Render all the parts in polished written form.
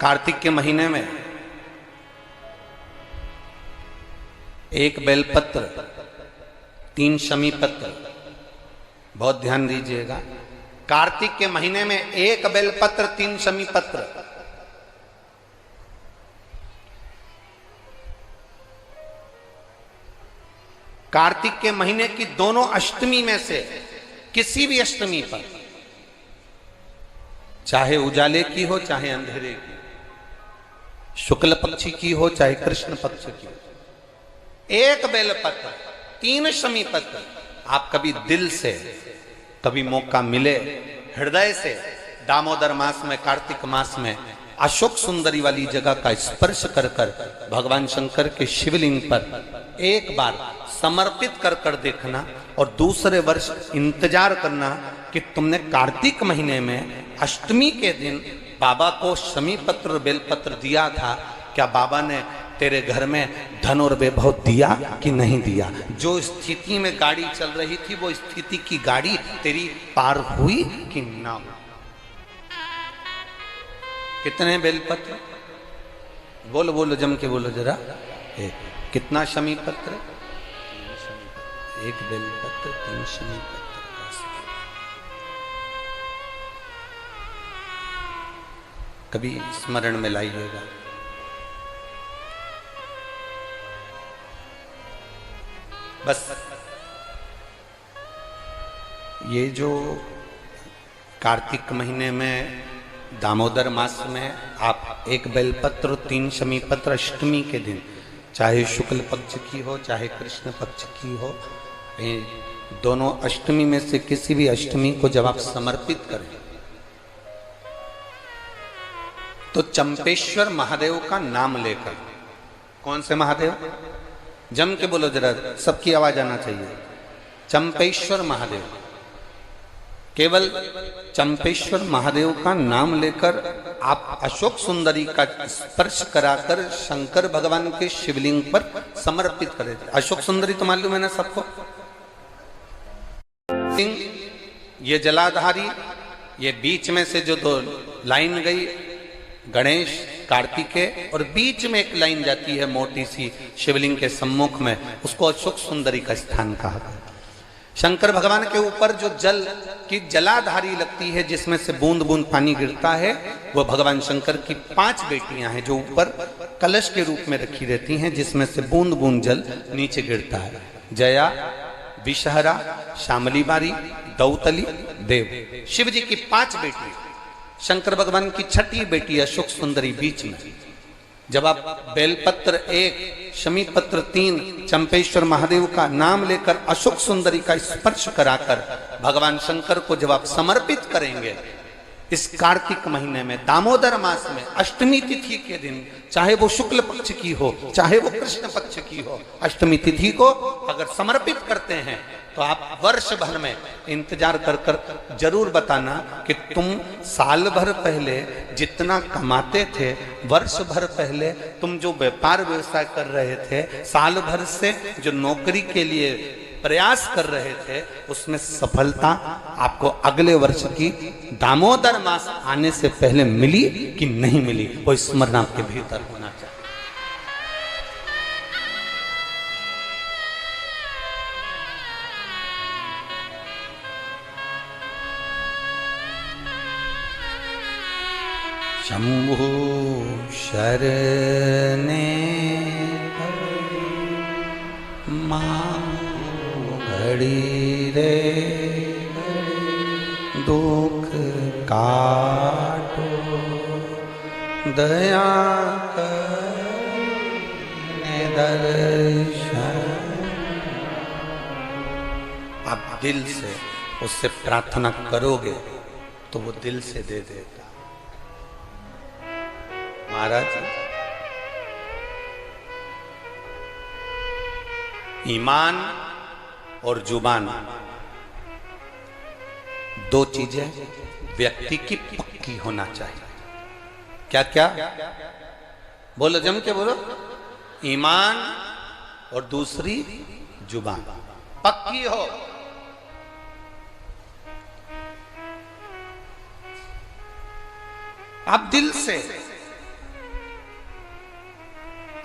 कार्तिक के महीने में एक बेलपत्र, 3 शमी पत्र, बहुत ध्यान दीजिएगा। कार्तिक के महीने में एक बेलपत्र, 3 शमी पत्र। कार्तिक के महीने की दोनों अष्टमी में से किसी भी अष्टमी पर, चाहे उजाले की हो चाहे अंधेरे की, शुक्ल पक्ष की हो चाहे कृष्ण पक्ष की, एक बेलपत्र, 3 शमी पत्र, आप कभी दिल से, कभी मौका मिले हृदय से, दामोदर मास में, कार्तिक मास में अशोक सुंदरी वाली जगह का स्पर्श कर कर भगवान शंकर के शिवलिंग पर एक बार समर्पित कर कर देखना, और दूसरे वर्ष इंतजार करना कि तुमने कार्तिक महीने में अष्टमी के दिन बाबा को शमी पत्र बेलपत्र दिया था, क्या बाबा ने तेरे घर में धन और वैभव दिया कि नहीं दिया? जो स्थिति में गाड़ी चल रही थी वो स्थिति की गाड़ी तेरी पार हुई कि ना हुई? कितने बेलपत्र? बोलो बोलो, जम के बोलो जरा। कितना शमी पत्र? एक बेलपत्र, 3 शमी पत्र का। कभी स्मरण में लाइएगा। बस ये जो कार्तिक महीने में, दामोदर मास में आप एक बेलपत्र, 3 शमी पत्र अष्टमी के दिन, चाहे शुक्ल पक्ष की हो चाहे कृष्ण पक्ष की हो, दोनों अष्टमी में से किसी भी अष्टमी को जब आप समर्पित करें तो चंपेश्वर महादेव का नाम लेकर, कौन से महादेव? जम के बोलो जरा, सबकी आवाज आना चाहिए। चंपेश्वर महादेव, केवल चंपेश्वर महादेव का नाम लेकर आप अशोक सुंदरी का स्पर्श कराकर शंकर भगवान के शिवलिंग पर समर्पित करें। अशोक सुंदरी तो मालूम है ना सबको? ये जलाधारी, ये बीच में से जो 2 लाइन गई, गणेश कार्तिकेय, और बीच में एक लाइन जाती है मोटी सी शिवलिंग के सम्मुख में, उसको अशोक सुंदरी का स्थान कहा गया। शंकर भगवान के ऊपर जो जल की जलाधारी लगती है, जिसमें से बूंद बूंद पानी गिरता है, वो भगवान शंकर की 5 बेटियां हैं जो ऊपर कलश के रूप में रखी रहती हैं, जिसमें से बूंद बूंद जल नीचे गिरता है। जया, विषहरा, शामली बारी, दौतली, देव। शिव जी की 5 बेटी, शंकर भगवान की 6ठी बेटी अशोक सुंदरी बीच में। जब आप बेलपत्र 1, शमी पत्र 3, चंपेश्वर महादेव का नाम लेकर अशोक सुंदरी का स्पर्श कराकर भगवान शंकर को जब आप समर्पित करेंगे इस कार्तिक महीने में, दामोदर मास में, अष्टमी तिथि के दिन, चाहे वो शुक्ल पक्ष की हो चाहे वो कृष्ण पक्ष की हो, अष्टमी तिथि को अगर समर्पित करते हैं तो आप वर्ष भर में इंतजार कर कर जरूर बताना कि तुम साल भर पहले जितना कमाते थे, वर्ष भर पहले तुम जो व्यापार व्यवसाय कर रहे थे, साल भर से जो नौकरी के लिए प्रयास कर रहे थे, उसमें सफलता आपको अगले वर्ष की दामोदर मास आने से पहले मिली कि नहीं मिली, वो स्मरण आपके भीतर होना चाहिए। शंभु शरणे मां घड़ी रे दुख काटो, दया करने दर्शन। आप दिल से उससे प्रार्थना करोगे तो वो दिल से दे देगा। महाराज, ईमान और जुबान, 2 चीजें व्यक्ति की पक्की होना चाहिए। क्या क्या? बोलो, जम के बोलो। ईमान और दूसरी जुबान पक्की हो। आप दिल से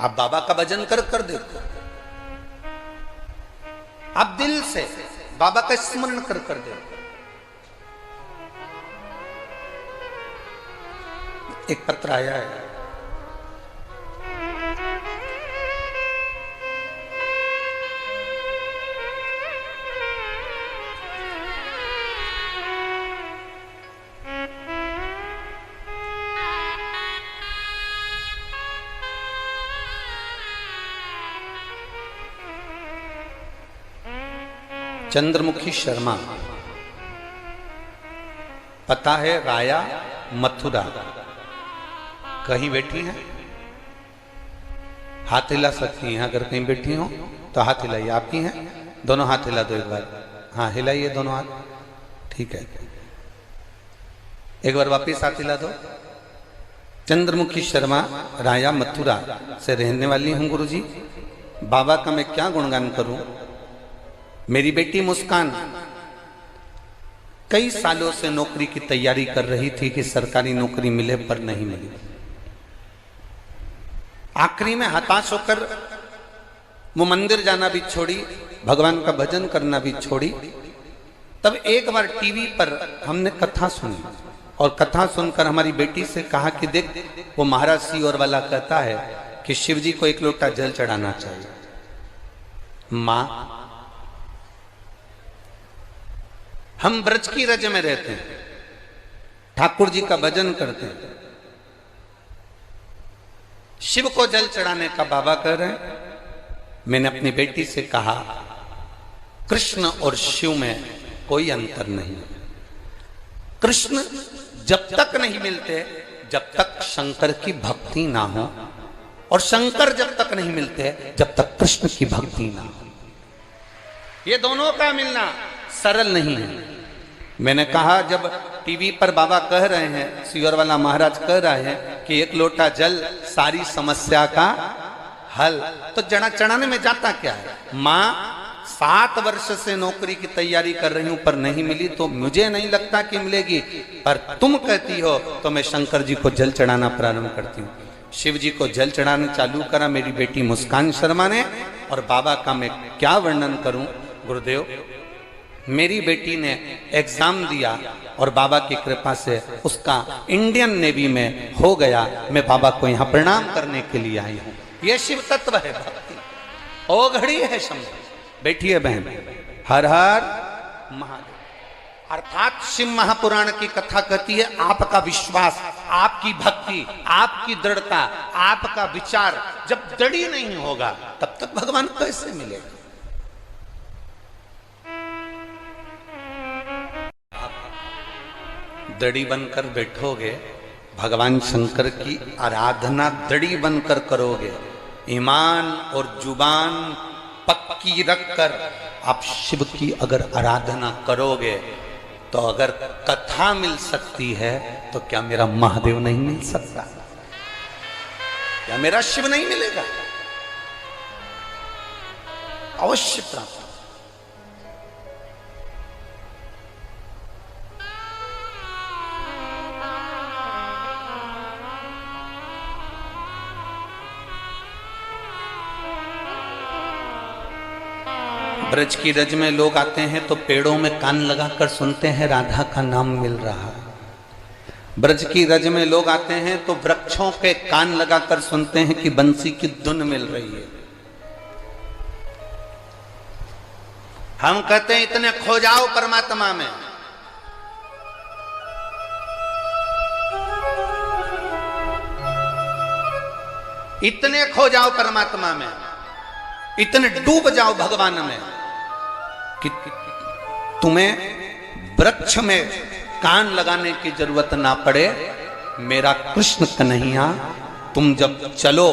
आप बाबा का भजन कर कर देखो, आप दिल से बाबा का स्मरण कर कर देखो। एक पत्र आया है, चंद्रमुखी शर्मा, पता है राया मथुरा, कहीं बैठी हैं, हाथ हिला सकती हैं अगर कहीं बैठी हो तो हाथ हिलाइए। आप ही हैं, दोनों हाथ हिला दो एक बार। हाँ हिलाइए दोनों हाथ, ठीक है। एक बार वापिस हाथ हिला दो। चंद्रमुखी शर्मा, राया मथुरा से रहने वाली हूं गुरुजी। बाबा का मैं क्या गुणगान करूं। मेरी बेटी मुस्कान कई सालों से नौकरी की तैयारी कर रही थी कि सरकारी नौकरी मिले, पर नहीं मिली। आखिरी में हताश होकर वो मंदिर जाना भी छोड़ी, भगवान का भजन करना भी छोड़ी। तब एक बार टीवी पर हमने कथा सुनी और कथा सुनकर हमारी बेटी से कहा कि देख, वो महाराज सियोर वाला कहता है कि शिव जी को एक लोटा जल चढ़ाना चाहिए। मां, हम ब्रज की रज में रहते हैं, ठाकुर जी का भजन करते हैं, शिव को जल चढ़ाने का बाबा कह रहे हैं। मैंने अपनी बेटी से कहा, कृष्ण और शिव में कोई अंतर नहीं। कृष्ण जब तक नहीं मिलते जब तक शंकर की भक्ति ना हो, और शंकर जब तक नहीं मिलते जब तक कृष्ण की भक्ति ना हो। ये दोनों का मिलना सरल नहीं है। मैंने कहा, जब टीवी पर बाबा कह रहे हैं, सियोर वाला महाराज कह रहे हैं कि एक लोटा जल सारी समस्या का हल, तो जड़ा चढ़ाने में जाता क्या है। मां 7 वर्ष से नौकरी की तैयारी कर रही हूं पर नहीं मिली, तो मुझे नहीं लगता कि मिलेगी, पर तुम कहती हो तो मैं शंकर जी को जल चढ़ाना प्रारंभ करती हूँ। शिव जी को जल चढ़ाना चालू करा मेरी बेटी मुस्कान शर्मा ने। और बाबा का मैं क्या वर्णन करूं गुरुदेव। मेरी बेटी ने एग्जाम दिया और बाबा की कृपा से उसका इंडियन नेवी में हो गया। मैं बाबा को यहाँ प्रणाम करने के लिए आई हूँ। ये शिव तत्व है भक्ति, ओ घड़ी है शंभु। बैठिए बहन, हर हर महादेव। अर्थात शिव महापुराण की कथा कहती है, आपका विश्वास, आपकी भक्ति, आपकी दृढ़ता, आपका विचार जब दृढ़ नहीं होगा तब तक भगवान कैसे मिलेगा। दड़ी बनकर बैठोगे, भगवान शंकर की आराधना दड़ी बनकर करोगे, ईमान और जुबान पक्की रखकर आप शिव की अगर आराधना करोगे, तो अगर कथा मिल सकती है तो क्या मेरा महादेव नहीं मिल सकता? क्या मेरा शिव नहीं मिलेगा? अवश्य प्राप्त। ब्रज की रज में लोग आते हैं तो पेड़ों में कान लगाकर सुनते हैं राधा का नाम मिल रहा है। ब्रज की रज में लोग आते हैं तो वृक्षों के कान लगाकर सुनते हैं कि बंसी की धुन मिल रही है। हम कहते हैं इतने खो जाओ परमात्मा में, इतने खो जाओ परमात्मा में, इतने डूब जाओ भगवान में कि तुम्हें वृक्ष में कान लगाने की जरूरत ना पड़े। मेरा कृष्ण कन्हैया तुम जब चलो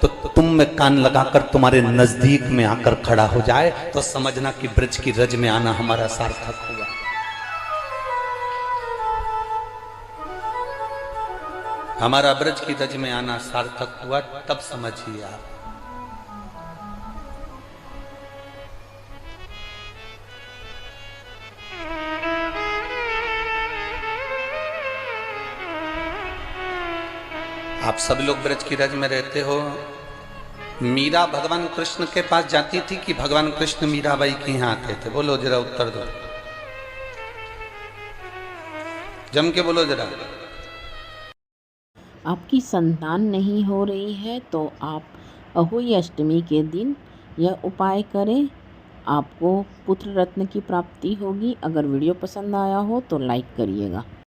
तो तुम में कान लगाकर तुम्हारे नजदीक में आकर खड़ा हो जाए, तो समझना कि ब्रज की रज में आना हमारा सार्थक हुआ। हमारा ब्रज की रज में आना सार्थक हुआ, तब समझिए आप। आप सब लोग ब्रज की रज में रहते हो, मीरा भगवान कृष्ण के पास जाती थी कि भगवान कृष्ण मीराबाई के यहाँ आते थे? बोलो जरा, उत्तर दो, जम के बोलो जरा। आपकी संतान नहीं हो रही है तो आप अहोई अष्टमी के दिन यह उपाय करें, आपको पुत्र रत्न की प्राप्ति होगी। अगर वीडियो पसंद आया हो तो लाइक करिएगा।